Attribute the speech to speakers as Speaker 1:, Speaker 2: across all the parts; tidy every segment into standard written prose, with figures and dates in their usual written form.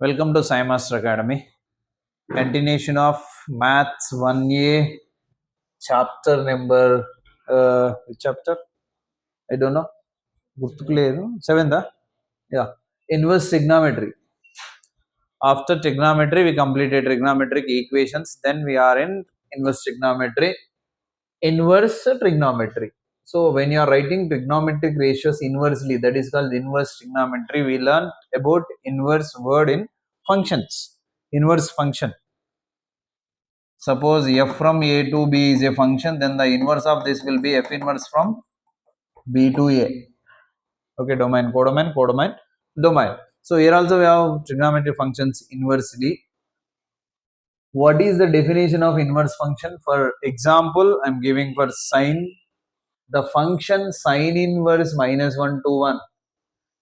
Speaker 1: Welcome to Saimaster Academy. Continuation of Maths 1A, chapter number which chapter? I don't know. Seventh? Yeah. Inverse trigonometry. After trigonometry, we completed trigonometric equations. Then we are in inverse trigonometry. Inverse trigonometry. So when you are writing trigonometric ratios inversely, that is called inverse trigonometry. We learned about inverse word in functions. Inverse function. Suppose f from a to b is a function, then the inverse of this will be f inverse from b to a. Okay, domain, codomain, codomain, domain. So here also we have trigonometric functions inversely. What is the definition of inverse function? For example, I am giving for sine, the function sine inverse minus 1 to 1.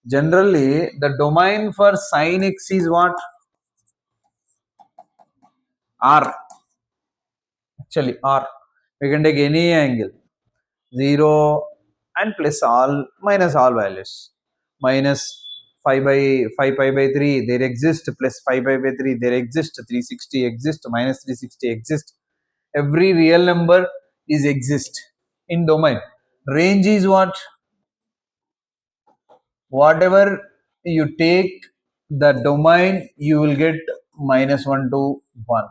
Speaker 1: Generally, the domain for sine x is what? R. Actually, R. We can take any angle. 0 and plus all minus all values. Minus 5 by 5 pi by 3 there exist, plus 5 pi by 3 there exist, 360 exist, minus 360 exist. Every real number is exist in domain. Range is what? Whatever you take the domain, you will get minus 1 to 1.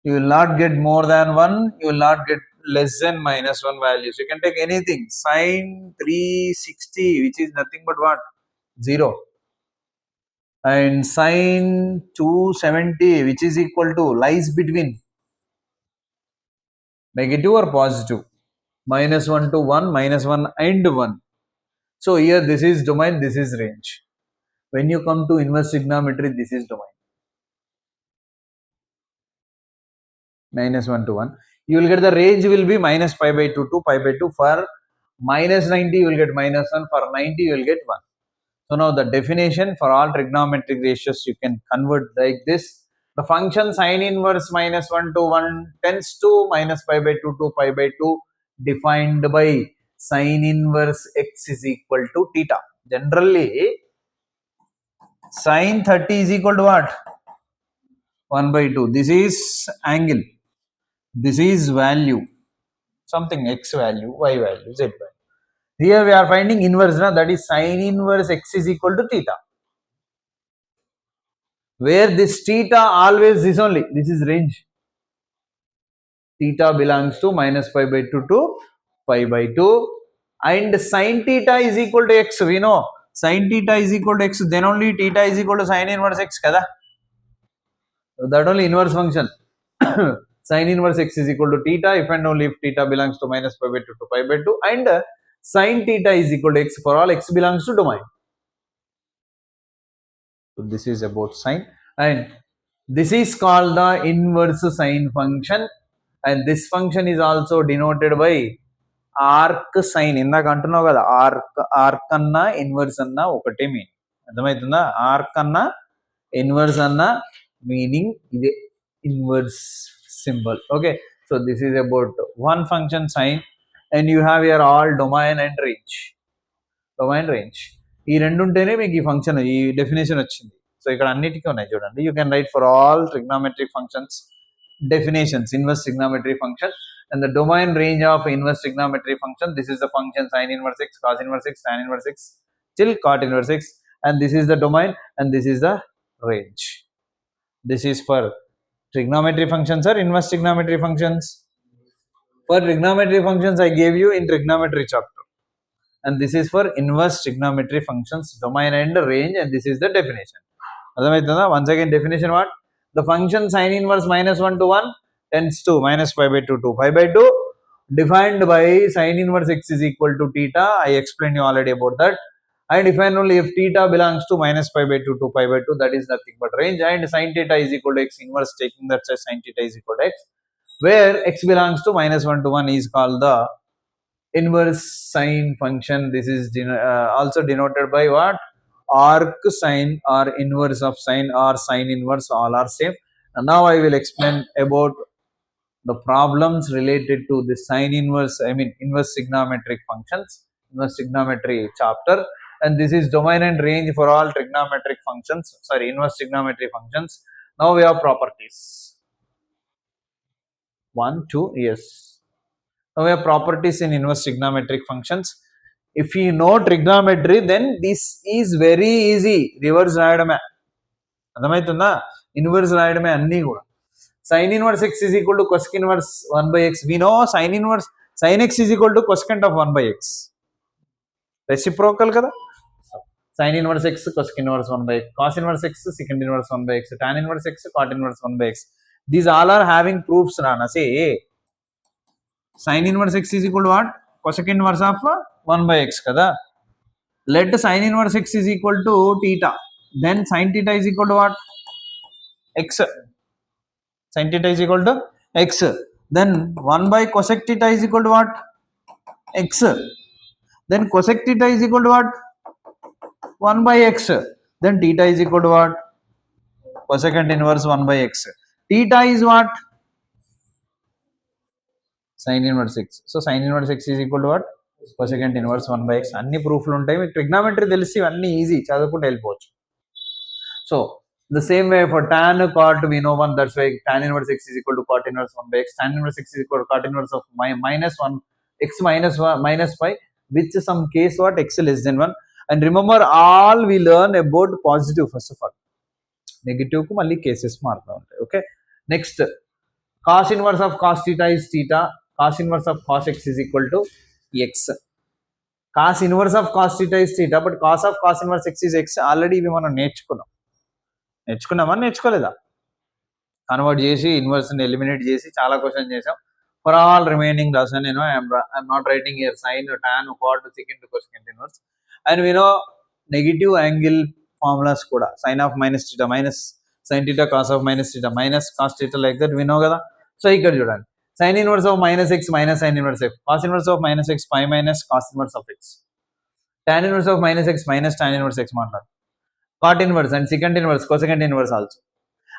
Speaker 1: You will not get more than 1, you will not get less than minus 1 values. You can take anything. Sine 360, which is nothing but what? 0. And sine 270, which is equal to, lies between negative or positive. Minus 1 to 1, minus 1 and 1. So here this is domain, this is range. When you come to inverse trigonometry, this is domain. Minus 1 to 1. You will get the range will be minus pi by 2 to pi by 2. For minus 90, you will get minus 1. For 90, you will get 1. So now the definition for all trigonometric ratios, you can convert like this. The function sine inverse minus 1 to 1 tends to minus pi by 2 to pi by 2, defined by sine inverse x is equal to theta. Generally, sine 30 is equal to what? 1 by 2. This is angle. This is value. Something x value, y value, z value. Here we are finding inverse, that is sine inverse x is equal to theta. Where this theta always this only, this is range. Theta belongs to minus pi by 2 to pi by 2, and sine theta is equal to x. We know sine theta is equal to x, then only theta is equal to sine inverse x, kada? So that only inverse function. Sine inverse x is equal to theta if and only if theta belongs to minus pi by 2 to pi by 2, and sine theta is equal to x for all x belongs to domain. So this is about sine, and this is called the inverse sine function, and this function is also denoted by arc sine. ఇందాక అంటున్నావు కదా, arc అన్నా inverse అన్నా ఒకటే meaning. అర్థమవుతుందా? Arc అన్నా inverse అన్నా meaning ఇదే, inverse symbol. Okay, so this is about one function sine, and you have here all domain and range. Domain, range, ఈ రెండు ఉంటేనే మీకు ఈ ఫంక్షన్, ఈ డెఫినేషన్ వచ్చింది. సో ఇక్కడ అన్నిటికీ ఉన్నాయి చూడండి. You can write for all trigonometric functions definitions, inverse trigonometry function, and the domain range of inverse trigonometry function. This is the function sine inverse x, cos inverse x, tan inverse x, till cot inverse x, and this is the domain, and this is the range. This is for trigonometry functions or inverse trigonometry functions. For trigonometry functions, I gave you in trigonometry chapter, and this is for inverse trigonometry functions, domain and range, and this is the definition. Once again, definition what? The function sine inverse minus 1 to 1 tends to minus pi by 2 to pi by 2, defined by sine inverse x is equal to theta. I explained you already about that. And if and only if theta belongs to minus pi by 2 to pi by 2, that is nothing but range, and sine theta is equal to x inverse, taking that as sine theta is equal to x, where x belongs to minus 1 to 1 is called the inverse sine function. This is also denoted by what? Arc sine or inverse of sine or sine inverse, all are same. And now I will explain about the problems related to the sine inverse, I mean inverse trigonometric functions, inverse trigonometry chapter, and this is domain and range for all trigonometric functions, sorry, inverse trigonometry functions. Now we have properties. 1 2, yes. Now we have properties in inverse trigonometric functions. If you know trigonometry, then this is very easy. Reverse రాయడమే, అర్థమవుతుందా? Inverse రాయడమే అన్నీ కూడా. Sin inverse x is equal to cosec inverse 1 by x. We know sin inverse sin x is equal to cosecant of 1 by x. Reciprocal kada. Sin inverse x cosec inverse 1 by x, cos inverse x secant inverse 1 by x, tan inverse x cot inverse 1 by x. These all are having proofs. Rana say sin inverse x is equal to what? Cosec inverse of 1 by x kada. Let sin inverse x is equal to theta. Then sin theta is equal to what? X. Sin theta is equal to x. Then 1 by cosec theta is equal to what? X. Then cosec theta is equal to what? 1 by x. Then theta is equal to what? Cosecant inverse 1 by x. Theta is what? Sin inverse x. So sin inverse x is equal to what? Cosecant inverse 1 by x. అన్ని ప్రూఫ్లు ఉంటాయి. మీకు trigonometry తెలిసి అన్ని easy, చదువుకుంటూ వెళ్ళిపోవచ్చు. So the same way for tan cot we know one, that's why tan inverse x is equal to cot inverse 1 by x. Tan inverse x is equal to cot inverse of minus 1 x minus 1 minus 5, which some case what x less than 1. And remember, all we learn about positive first of all. Negative ku malli cases marta untayi. Okay, next, cos inverse of cos theta is theta. Cos inverse of cos x is equal to x. Cos inverse of cos theta is theta, but cos of cos inverse x is x. Already ఇవి మనం నేర్చుకున్నామా నేర్చుకోలేదా? Convert చేసి ఇన్వర్స్ని eliminate చేసి చాలా question చేసాం. For all remaining lesson నేను I'm not writing here sine tan cot secant cosecant inverse. And we know negative angle formulas కూడా, sine of minus theta minus sine theta cos of minus theta minus cos theta, like that we know కదా. So ఇక్కడ చూడండి, sine inverse of minus x minus sine inverse x, cos inverse of minus x pi minus cos inverse of x, tan inverse of minus x minus tan inverse x మాట్లాడు, cot inverse and secant inverse cosecant inverse also,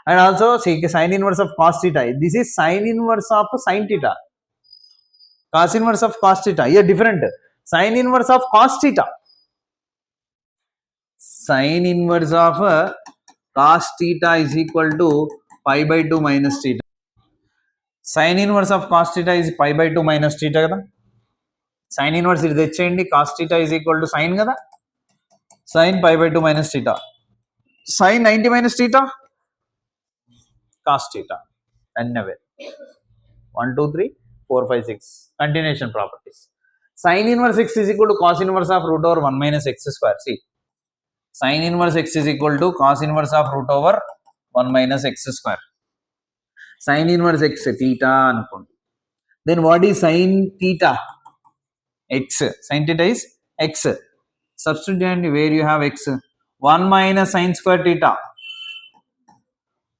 Speaker 1: and also sin inverse of cos theta. This is sin inverse of sin theta. Cos inverse of cos theta here different. Sin inverse of cos theta, sin inverse of cos theta is equal to pi by 2 minus theta. Sin inverse of cos theta is pi by 2 minus theta కదా. Sin inverse ఇది తెచ్చేయండి, cos theta is equal to sin కదా, sin pi by 2 minus theta, sin 90 minus theta, cos theta, and away 1 2 3 4 5 6 continuation properties. Sin inverse x is equal to cos inverse of root over 1 minus x square. See, sin inverse x is equal to cos inverse of root over 1 minus x square. Sin inverse x theta అనుకోండి. Then what is sin theta? X. Sin theta is x. Substitute where you have x. 1 minus sin square theta,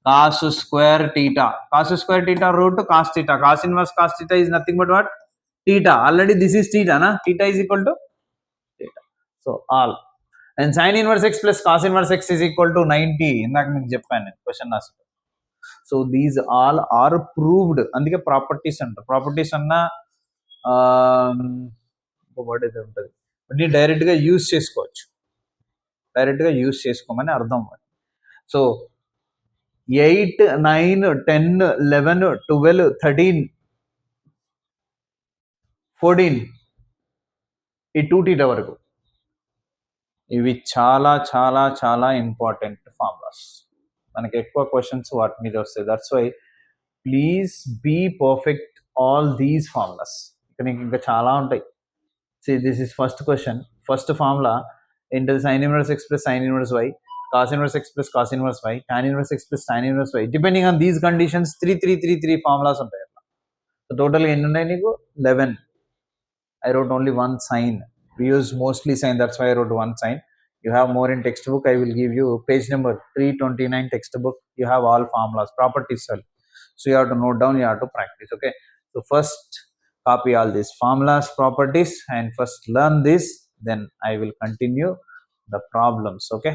Speaker 1: cos square theta. Cos square theta root cos theta. Cos inverse cos theta is nothing but what? Theta. Already this is theta, na? Theta is equal to theta. So all. And sin inverse x plus cos inverse x is equal to 90. ఇందాక మీకు చెప్పాను నేను question రాసి. So these all are proved. అందుకే properties అంటారు. Properties అన్న word అయితే ఉంటుంది, అన్ని డైరెక్ట్గా యూజ్ చేసుకోవచ్చు, డైరెక్ట్గా యూజ్ చేసుకోమని అర్థం. సో 8 9 10 11 12 13 14 ఈ 2 theta వరకు ఇవి చాలా చాలా చాలా ఇంపార్టెంట్ ఫార్ములాస్. మనకి ఎక్కువ క్వశ్చన్స్ వాటి మీద వస్తాయి. That's why please be perfect all these formulas. ఇక్కడ ఇంకా చాలా ఉంటాయి. See, this is first question. First formula into sin inverse x plus sin inverse y, cos inverse x plus cos inverse y, tan inverse x plus tan inverse y. Depending on these conditions, 3 formulas ఉంటాయి. So total ఎన్ని ఉన్నాయి నీకు? 11. I wrote only one sign. We use mostly sign, that's why I wrote one sign. You have more in textbook. I will give you page number 329 textbook. You have all formulas, properties. So you have to note down, you have to practice. Okay. So first copy all these formulas, properties, and first learn this, then I will continue the problems. Okay.